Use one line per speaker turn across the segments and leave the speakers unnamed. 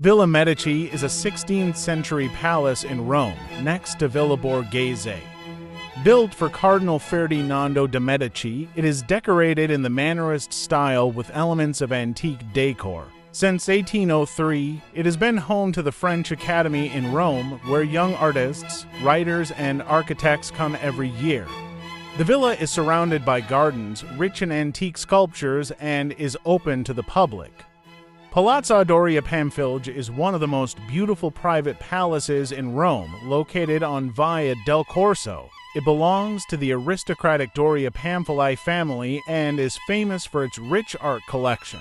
Villa Medici is a 16th-century palace in Rome, next to Villa Borghese. Built for Cardinal Ferdinando de' Medici, it is decorated in the Mannerist style with elements of antique decor. Since 1803, it has been home to the French Academy in Rome, where young artists, writers, and architects come every year. The villa is surrounded by gardens, rich in antique sculptures, and is open to the public. Palazzo Doria Pamphilj is one of the most beautiful private palaces in Rome, located on Via del Corso. It belongs to the aristocratic Doria Pamphili family and is famous for its rich art collection.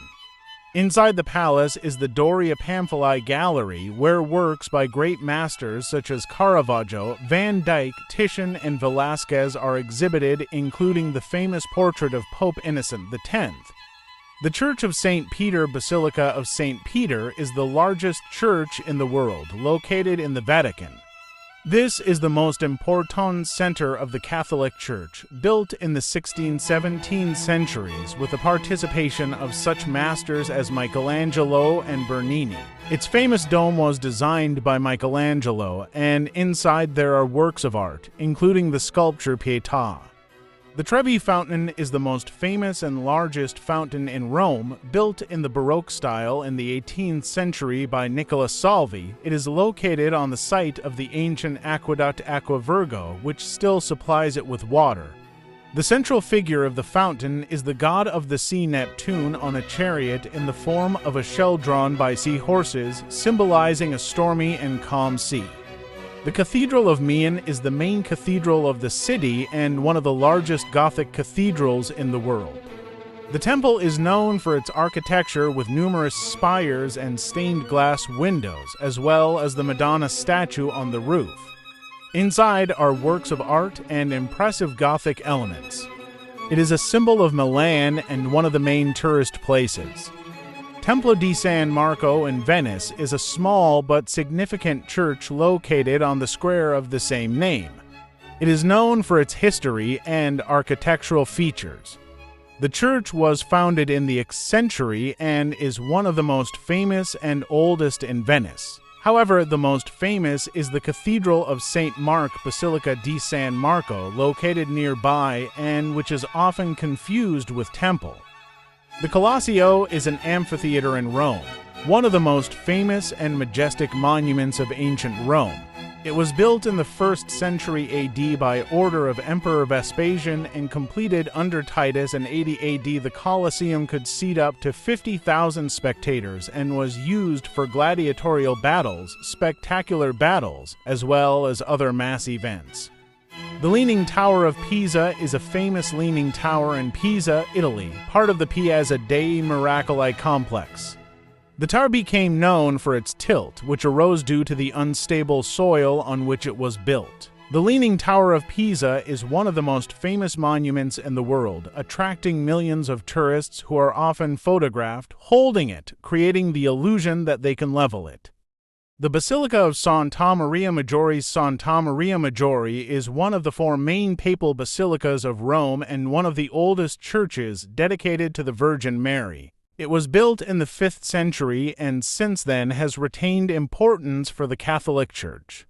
Inside the palace is the Doria Pamphili Gallery, where works by great masters such as Caravaggio, Van Dyck, Titian, and Velázquez are exhibited, including the famous portrait of Pope Innocent X. The Church of St. Peter Basilica of St. Peter is the largest church in the world, located in the Vatican. This is the most important center of the Catholic Church, built in the 16th-17th centuries with the participation of such masters as Michelangelo and Bernini. Its famous dome was designed by Michelangelo, and inside there are works of art, including the sculpture Pietà. The Trevi Fountain is the most famous and largest fountain in Rome, built in the Baroque style in the 18th century by Nicola Salvi. It is located on the site of the ancient aqueduct Aqua Virgo, which still supplies it with water. The central figure of the fountain is the god of the sea Neptune on a chariot in the form of a shell drawn by seahorses, symbolizing a stormy and calm sea. The Cathedral of Milan is the main cathedral of the city and one of the largest Gothic cathedrals in the world. The temple is known for its architecture with numerous spires and stained glass windows, as well as the Madonna statue on the roof. Inside are works of art and impressive Gothic elements. It is a symbol of Milan and one of the main tourist places. Tempio di San Marco in Venice is a small but significant church located on the square of the same name. It is known for its history and architectural features. The church was founded in the 6th century and is one of the most famous and oldest in Venice. However, the most famous is the Cathedral of St. Mark Basilica di San Marco, located nearby and which is often confused with temple. The Colosseo is an amphitheater in Rome, one of the most famous and majestic monuments of ancient Rome. It was built in the 1st century AD by order of Emperor Vespasian and completed under Titus in 80 AD. The Colosseum could seat up to 50,000 spectators and was used for gladiatorial battles, spectacular battles, as well as other mass events. The Leaning Tower of Pisa is a famous leaning tower in Pisa, Italy, part of the Piazza dei Miracoli complex. The tower became known for its tilt, which arose due to the unstable soil on which it was built. The Leaning Tower of Pisa is one of the most famous monuments in the world, attracting millions of tourists who are often photographed holding it, creating the illusion that they can level it. The Basilica of Santa Maria Maggiore. Santa Maria Maggiore is one of the 4 main papal basilicas of Rome and one of the oldest churches dedicated to the Virgin Mary. It was built in the 5th century and since then has retained importance for the Catholic Church.